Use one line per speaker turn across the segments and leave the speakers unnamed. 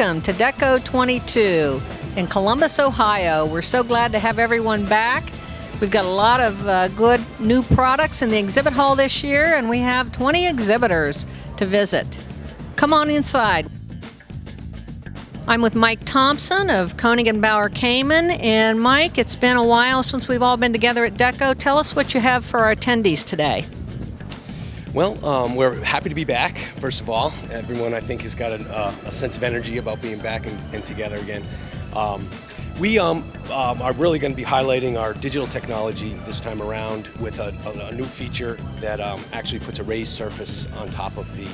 welcome to Deco 22 in Columbus, Ohio. We're so glad to have everyone back. We've got a lot of good new products in the exhibit hall this year, and we have 20 exhibitors to visit. Come on inside. I'm with Mike Thompson of Koenig & Bauer Cayman. And Mike, it's been a while since we've all been together at Deco. Tell us what you have for our attendees today.
Well, we're happy to be back, first of all. Everyone, I think, has got a sense of energy about being back and together again. We are really going to be highlighting our digital technology this time around with a new feature that actually puts a raised surface on top of the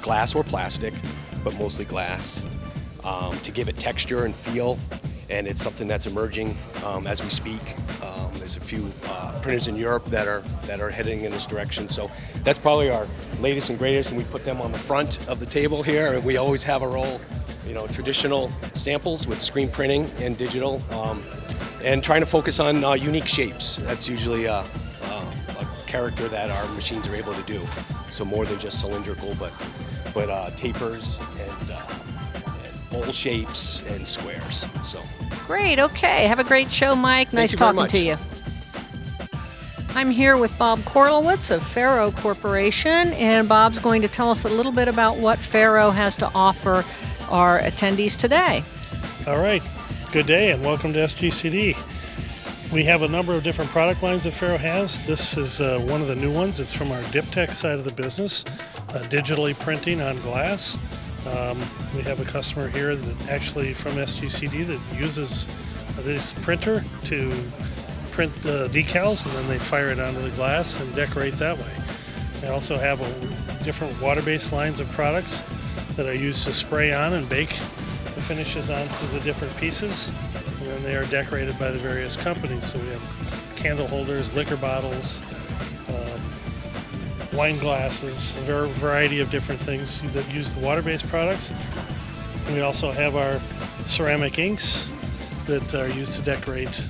glass or plastic, but mostly glass, to give it texture and feel. And it's something that's emerging as we speak. There's a few printers in Europe that are heading in this direction. So that's probably our latest and greatest, and we put them on the front of the table here. And we always have our old, traditional samples with screen printing and digital, and trying to focus on unique shapes. That's usually a character that our machines are able to do. So more than just cylindrical, but tapers and bowl shapes and squares. So
great. Okay. Have a great show, Mike. Nice talking to you. I'm here with Bob Korlewitz of Faro Corporation, and Bob's going to tell us a little bit about what Faro has to offer our attendees today.
All right. Good day and welcome to SGCD. We have a number of different product lines that Faro has. This is one of the new ones. It's from our Diptech side of the business, digitally printing on glass. We have a customer here that actually from SGCD that uses this printer to print the decals, and then they fire it onto the glass and decorate that way. They also have different water-based lines of products that are used to spray on and bake the finishes onto the different pieces, and then they are decorated by the various companies. So we have candle holders, liquor bottles, wine glasses, a variety of different things that use the water-based products. We also have our ceramic inks that are used to decorate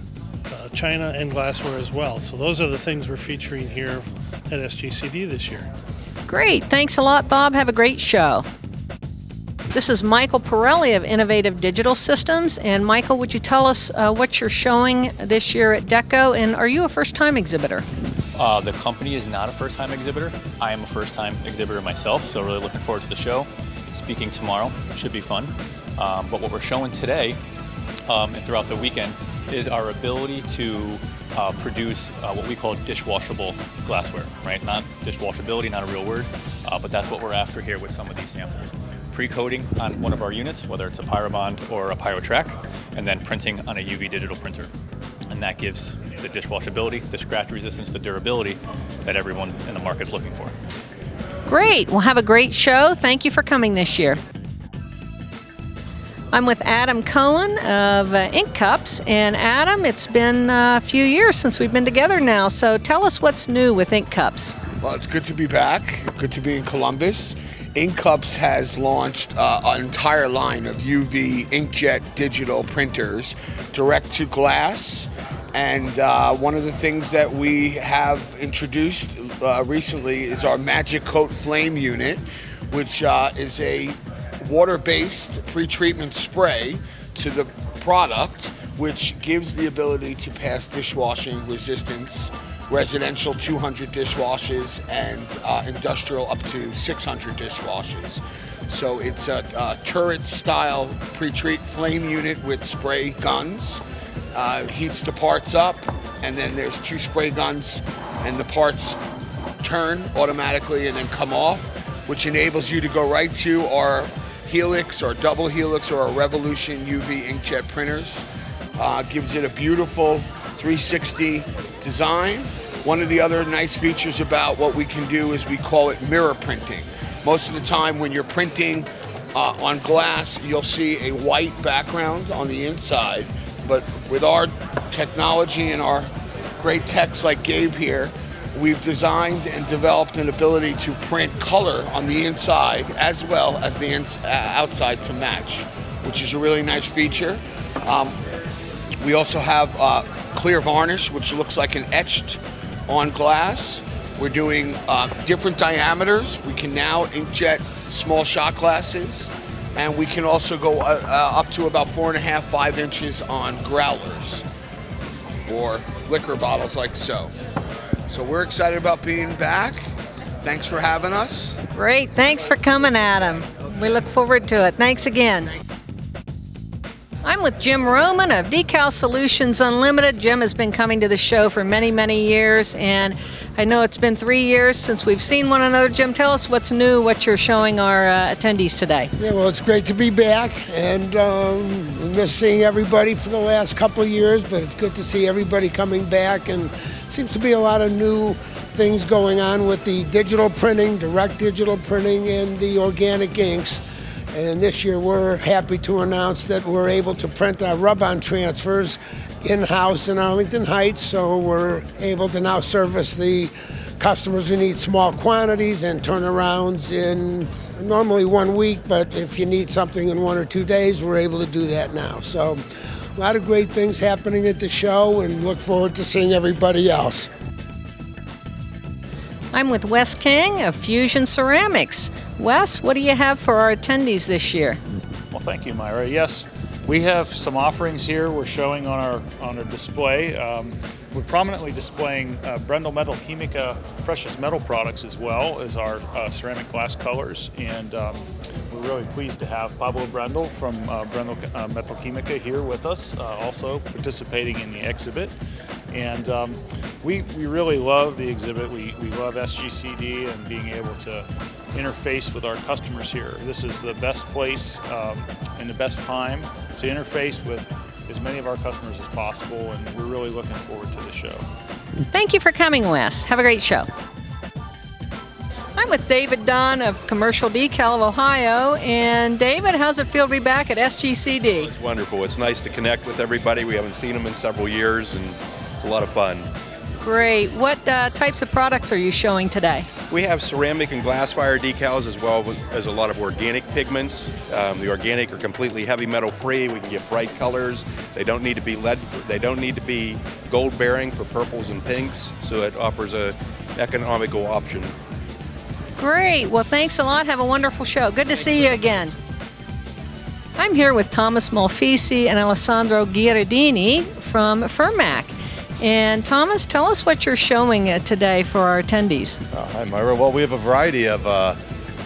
china and glassware as well. So those are the things we're featuring here at SGCD this year.
Great. Thanks a lot, Bob. Have a great show. This is Michael Pirelli of Innovative Digital Systems. And Michael, would you tell us what you're showing this year at Deco? And are you a first-time exhibitor?
The company is not a first-time exhibitor. I am a first-time exhibitor myself, so really looking forward to the show. Speaking tomorrow, should be fun. But what we're showing today and throughout the weekend is our ability to produce what we call dishwashable glassware, right? Not dishwashability, not a real word, but that's what we're after here with some of these samples. Pre-coating on one of our units, whether it's a Pyrobond or a Pyrotrack, and then printing on a UV digital printer. And that gives the dishwashability, the scratch resistance, the durability that everyone in the market's looking for.
Great. Well, have a great show. Thank you for coming this year. I'm with Adam Cohen of Ink Cups. And Adam, it's been a few years since we've been together now. So tell us what's new with Ink Cups.
Well, it's good to be back. Good to be in Columbus. Ink Cups has launched an entire line of UV inkjet digital printers direct to glass. And one of the things that we have introduced recently is our Magic Coat Flame unit, which is a water-based pre-treatment spray to the product, which gives the ability to pass dishwashing resistance, residential 200 dishwashes, and industrial up to 600 dishwashes. So it's a turret-style pre-treat flame unit with spray guns. Heats the parts up, and then there's two spray guns, and the parts turn automatically and then come off, which enables you to go right to our Helix or double Helix or our Revolution UV inkjet printers. Gives it a beautiful 360 design. One of the other nice features about what we can do is we call it mirror printing. Most of the time when you're printing on glass, you'll see a white background on the inside, but with our technology and our great techs like Gabe here, we've designed and developed an ability to print color on the inside as well as the outside to match, which is a really nice feature. We also have clear varnish, which looks like an etched on glass. We're doing different diameters. We can now inkjet small shot glasses and we can also go up to about 4.5, 5 inches on growlers or liquor bottles like so. So we're excited about being back. Thanks for having us.
Great. Thanks for coming, Adam. We look forward to it. Thanks again. I'm with Jim Roman of Decal Solutions Unlimited. Jim has been coming to the show for many, many years, and I know it's been 3 years since we've seen one another. Jim, tell us what's new, what you're showing our attendees today.
Yeah, well, it's great to be back, and we missed seeing everybody for the last couple of years, but it's good to see everybody coming back, and seems to be a lot of new things going on with the digital printing, direct digital printing, and the organic inks. And this year we're happy to announce that we're able to print our rub-on transfers in-house in Arlington Heights, so we're able to now service the customers who need small quantities and turnarounds in normally 1 week, but if you need something in 1 or 2 days, we're able to do that now. So a lot of great things happening at the show, and look forward to seeing everybody else.
I'm with Wes King of Fusion Ceramics. Wes, what do you have for our attendees this year?
Well, thank you, Myra. Yes, we have some offerings here we're showing on our display. We're prominently displaying Brendel Metal Chemica precious metal products as well as our ceramic glass colors, and we're really pleased to have Pablo Brendel from Brendel Metal Chemica here with us, also participating in the exhibit. And we really love the exhibit. We love SGCD and being able to interface with our customers here. This is the best place and the best time to interface with as many of our customers as possible, and we're really looking forward to the show.
Thank you for coming, Wes. Have a great show. I'm with David Dunn of Commercial Decal of Ohio. And David, how's it feel to be back at SGCD?
It's wonderful. It's nice to connect with everybody. We haven't seen them in several years, and it's a lot of fun.
Great. What types of products are you showing today?
We have ceramic and glass fire decals as well as a lot of organic pigments. The organic are completely heavy metal free. We can get bright colors. They don't need to be lead. They don't need to be gold bearing for purples and pinks. So it offers a economical option.
Great. Well, thanks a lot. Have a wonderful show. Good to see you again. I'm here with Thomas Malfisi and Alessandro Ghiardini from Firmac. And Thomas, tell us what you're showing today for our attendees.
Hi, Myra. Well, we have a variety of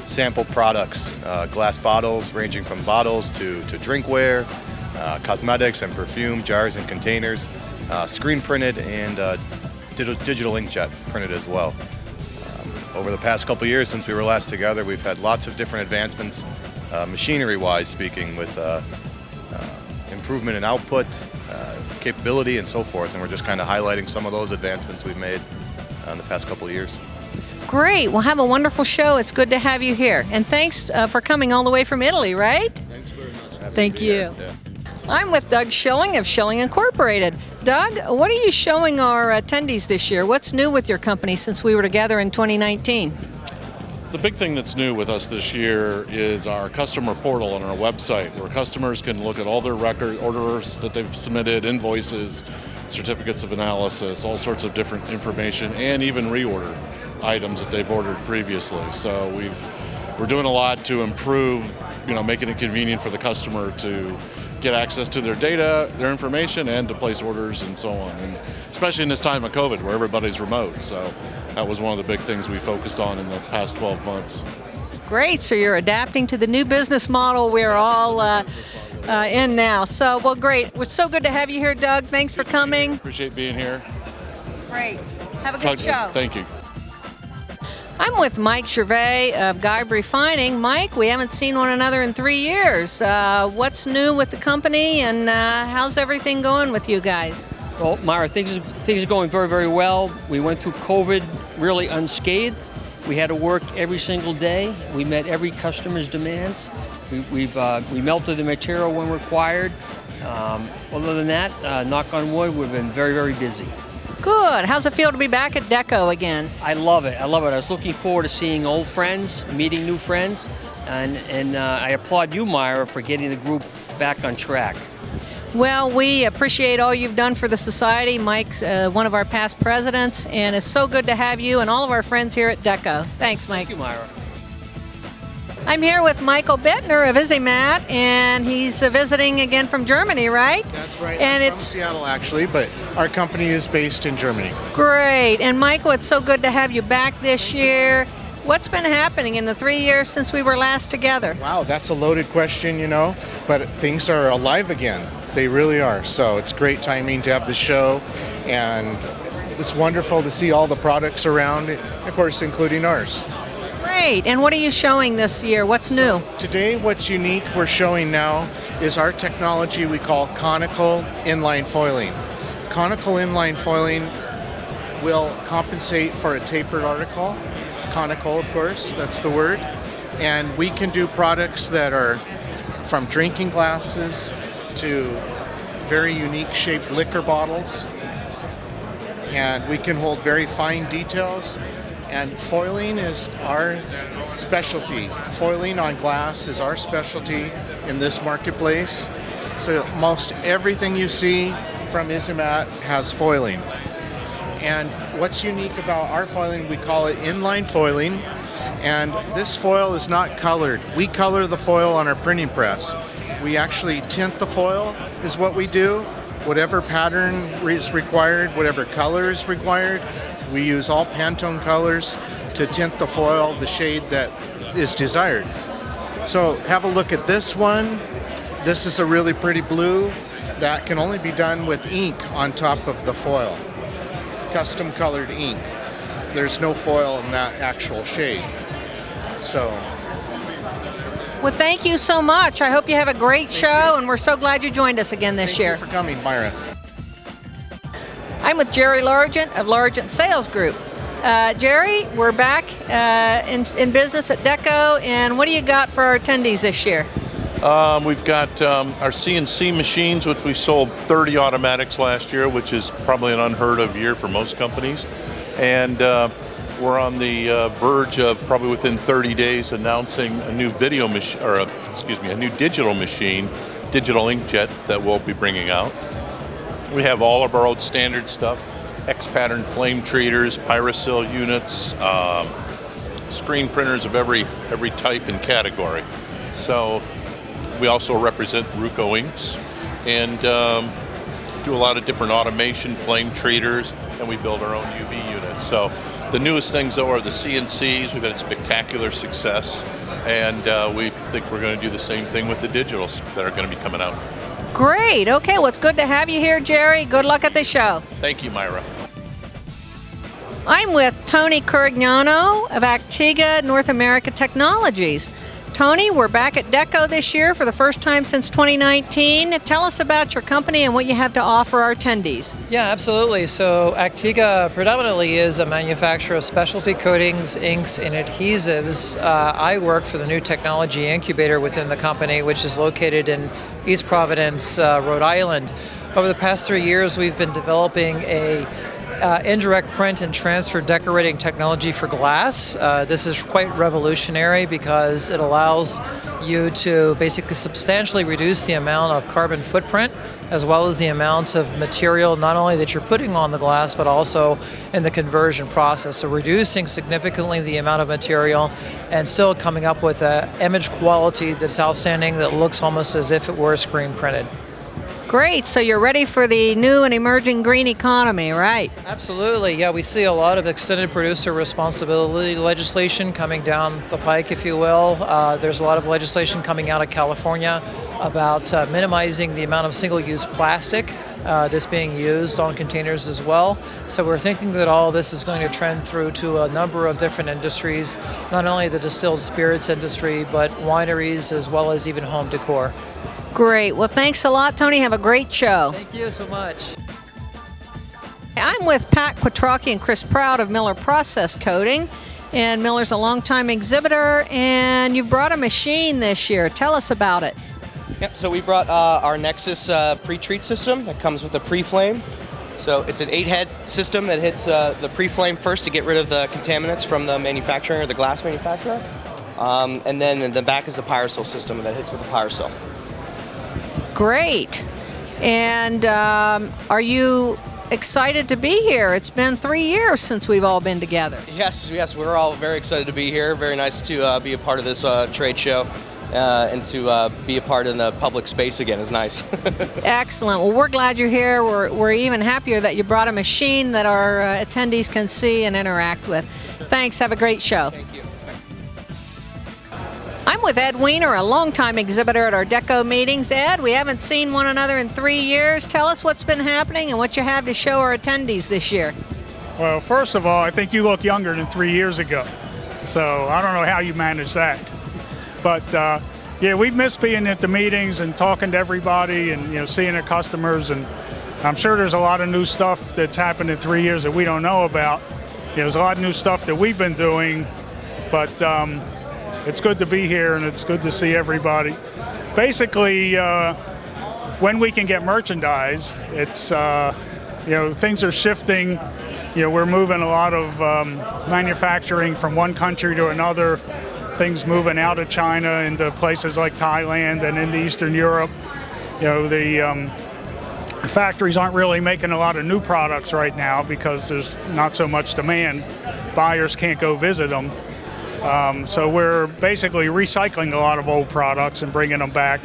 sample products, glass bottles ranging from bottles to drinkware, cosmetics and perfume, jars and containers, screen printed, and digital inkjet printed as well. Over the past couple years since we were last together, we've had lots of different advancements, machinery-wise speaking, with improvement in output, capability, and so forth. And we're just kind of highlighting some of those advancements we've made in the past couple of years.
Great. Well, have a wonderful show. It's good to have you here. And thanks for coming all the way from Italy, right?
Thanks very much.
Thank you.
Yeah.
I'm with Doug Schilling of Schilling Incorporated. Doug, what are you showing our attendees this year? What's new with your company since we were together in 2019?
The big thing that's new with us this year is our customer portal on our website, where customers can look at all their record orders that they've submitted, invoices, certificates of analysis, all sorts of different information, and even reorder items that they've ordered previously. So we're doing a lot to improve, making it convenient for the customer to get access to their data, their information, and to place orders and so on. And especially in this time of COVID where everybody's remote. So that was one of the big things we focused on in the past 12 months.
Great. So you're adapting to the new business model we're all in now. So, well, great. We're so good to have you here, Doug. Thanks for coming.
Appreciate being here.
Great. Have a good show.
Thank you.
I'm with Mike Gervais of Guibe Refining. Mike, we haven't seen one another in 3 years. What's new with the company, and how's everything going with you guys?
Well, Myra, things are going very, very well. We went through COVID really unscathed. We had to work every single day. We met every customer's demands. We melted the material when required. Other than that, knock on wood, we've been very, very busy.
Good. How's it feel to be back at Deco again?
I love it. I was looking forward to seeing old friends, meeting new friends, and I applaud you, Myra, for getting the group back on track.
Well, we appreciate all you've done for the society. Mike's one of our past presidents, and it's so good to have you and all of our friends here at Deco. Thanks, Mike.
Thank you, Myra.
I'm here with Michael Bittner of Izimat, and he's visiting again from Germany, right?
That's right.
And
I'm
it's
from Seattle, actually, but our company is based in Germany.
great. And Michael, it's so good to have you back this year. What's been happening in the 3 years since we were last together?
Wow, that's a loaded question, but things are alive again. They really are. So it's great timing to have the show, and it's wonderful to see all the products around, of course, including ours.
Great. And what are you showing this year? What's new?
Today, what's unique we're showing now is our technology we call conical inline foiling. Conical inline foiling will compensate for a tapered article. Conical, of course, that's the word. And we can do products that are from drinking glasses to very unique shaped liquor bottles. And we can hold very fine details. And foiling is our specialty. Foiling on glass is our specialty in this marketplace. So most everything you see from Izimat has foiling. And what's unique about our foiling, we call it inline foiling. And this foil is not colored. We color the foil on our printing press. We actually tint the foil is what we do. Whatever pattern is required, whatever color is required, we use all Pantone colors to tint the foil the shade that is desired. So have a look at this one. This is a really pretty blue that can only be done with ink on top of the foil. Custom colored ink. There's no foil in that actual shade. So
Well, thank you so much. I hope you have a great show, and we're so glad you joined us again this year.
thank you for coming, Myra.
I'm with Jerry Largent of Largent Sales Group. Jerry, we're back in business at Deco, and what do you got for our attendees this year?
We've got our CNC machines, which we sold 30 automatics last year, which is probably an unheard of year for most companies. And we're on the verge of probably within 30 days announcing a new video machine, or a new digital machine, digital inkjet that we'll be bringing out. We have all of our old standard stuff: X-pattern flame treaters, Pyrosil units, screen printers of every type and category. So we also represent Ruco inks and do a lot of different automation, flame treaters, and we build our own UV units. So the newest things, though, are the CNCs. We've had a spectacular success, and we think we're going to do the same thing with the digitals that are going to be coming out.
Great. Okay, well, it's good to have you here, Jerry. Good luck at the show.
Thank you, Myra.
I'm with Tony Curignano of Actiga North America Technologies. Tony, we're back at Deco this year for the first time since 2019. Tell us about your company and what you have to offer our attendees.
Yeah, absolutely. So Actiga predominantly is a manufacturer of specialty coatings, inks, and adhesives. I work for the new technology incubator within the company, which is located in East Providence, Rhode Island. Over the past 3 years, we've been developing a indirect print and transfer decorating technology for glass. This is quite revolutionary because it allows you to basically substantially reduce the amount of carbon footprint as well as the amount of material not only that you're putting on the glass but also in the conversion process. So reducing significantly the amount of material and still coming up with an image quality that's outstanding that looks almost as if it were screen printed.
Great. So you're ready for the new and emerging green economy, right?
Absolutely. Yeah, we see a lot of extended producer responsibility legislation coming down the pike, if you will. There's a lot of legislation coming out of California about minimizing the amount of single-use plastic that's being used on containers as well. So we're thinking that all this is going to trend through to a number of different industries, not only the distilled spirits industry, but wineries as well as even home decor.
Great. Well, thanks a lot, Tony. Have a great show.
Thank you so much.
I'm with Pat Quattrocchi and Chris Proud of Miller Process Coating. And Miller's a longtime exhibitor, and you brought a machine this year. Tell us about it.
Yep, so we brought our Nexus pre-treat system that comes with a pre-flame. So it's an 8-head system that hits the pre-flame first to get rid of the contaminants from the manufacturer, the glass manufacturer. And then in the back is the Pyrosil system that hits with the Pyrosil.
Great. And are you excited to be here. It's been 3 years since we've all been together.
Yes, we're all very excited to be here. Very nice to be a part of this trade show. And to be a part in the public space again is nice.
Excellent. Well, we're glad you're here. We're even happier that you brought a machine that our attendees can see and interact with. Thanks. Have a great show.
Thank you.
I'm with Ed Weiner, a longtime exhibitor at our DECO meetings. Ed, we haven't seen one another in 3 years. Tell us what's been happening and what you have to show our attendees this year.
Well, first of all, I think you look younger than 3 years ago. So I don't know how you managed that. But yeah, we've missed being at the meetings and talking to everybody and seeing the customers. And I'm sure there's a lot of new stuff that's happened in 3 years that we don't know about. There's a lot of new stuff that we've been doing, but it's good to be here and it's good to see everybody. Basically, when we can get merchandise, it's things are shifting. We're moving a lot of manufacturing from one country to another. Things moving out of China into places like Thailand and into Eastern Europe. The factories aren't really making a lot of new products right now because there's not so much demand. Buyers can't go visit them. So we're basically recycling a lot of old products and bringing them back.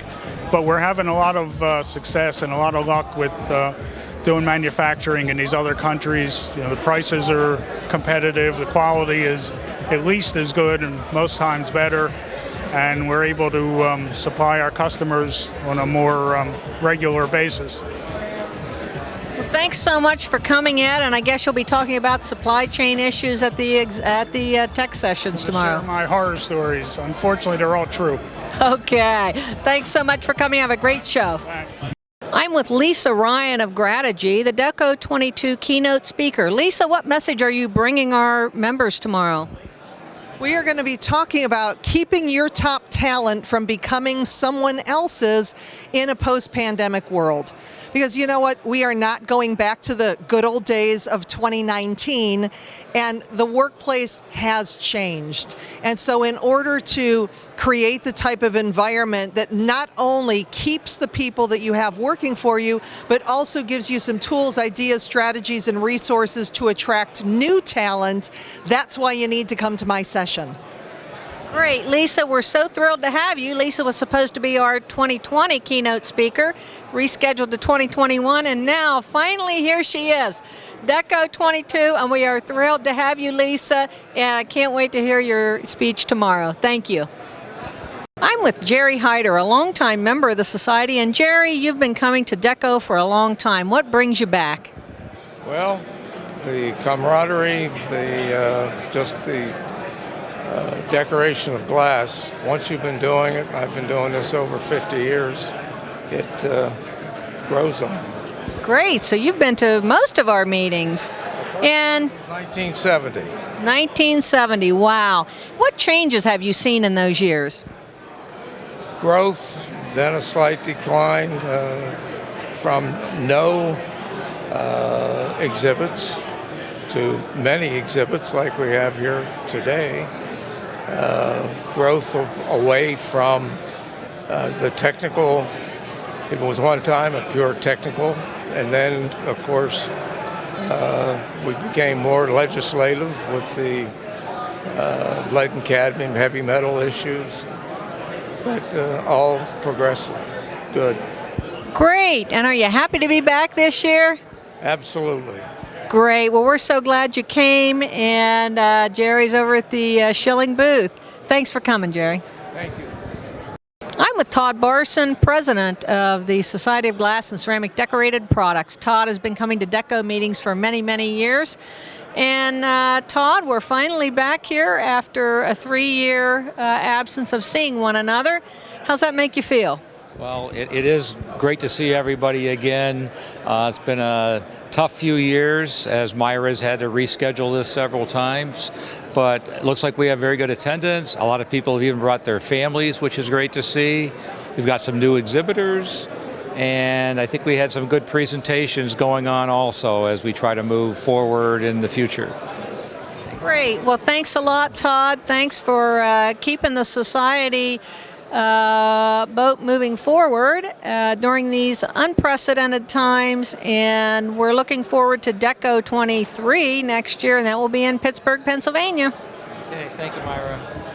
But we're having a lot of success and a lot of luck with doing manufacturing in these other countries. The prices are competitive, the quality is at least as good and most times better, and we're able to supply our customers on a more regular basis.
Well, thanks so much for coming, Ed, and I guess you'll be talking about supply chain issues at the tech sessions tomorrow.
Share my horror stories. Unfortunately, they're all true.
Okay. Thanks so much for coming. Have a great show.
Thanks.
I'm with Lisa Ryan of Grategy, the DECO 22 keynote speaker. Lisa, what message are you bringing our members tomorrow?
We are going to be talking about keeping your top talent from becoming someone else's in a post-pandemic world. Because you know what? We are not going back to the good old days of 2019, and the workplace has changed. And so in order to create the type of environment that not only keeps the people that you have working for you, but also gives you some tools, ideas, strategies, and resources to attract new talent, that's why you need to come to my session.
Great, Lisa, we're so thrilled to have you. Lisa was supposed to be our 2020 keynote speaker, rescheduled to 2021, and now finally here she is, DECO 22, and we are thrilled to have you, Lisa, and I can't wait to hear your speech tomorrow. Thank you. I'm with Jerry Hyder, a longtime member of the Society, and Jerry, you've been coming to DECO for a long time. What brings you back?
Well, the camaraderie, just the decoration of glass. Once you've been doing it, I've been doing this over 50 years, it grows on.
Great, so you've been to most of our meetings. And
1970.
1970, wow. What changes have you seen in those years?
Growth, then a slight decline from no exhibits to many exhibits like we have here today. Growth away from the technical. It was one time a pure technical, and then, of course, we became more legislative with the lead and cadmium, heavy metal issues, but all progressive, good.
Great, and are you happy to be back this year?
Absolutely.
Great, well, we're so glad you came, and Jerry's over at the Schilling booth. Thanks for coming, Jerry.
Thank you.
I'm with Todd Barson, president of the Society of Glass and Ceramic Decorated Products. Todd has been coming to DECO meetings for many, many years. And Todd, we're finally back here after a 3-year absence of seeing one another. How's that make you feel?
Well, it is great to see everybody again. It's been a tough few years as Myra's had to reschedule this several times, but it looks like we have very good attendance. A lot of people have even brought their families, which is great to see. We've got some new exhibitors, and I think we had some good presentations going on also as we try to move forward in the future.
Great. Well, thanks a lot, Todd. Thanks for keeping the society boat moving forward during these unprecedented times, and we're looking forward to DECO 23 next year, and that will be in Pittsburgh, Pennsylvania.
Okay, thank you, Myra.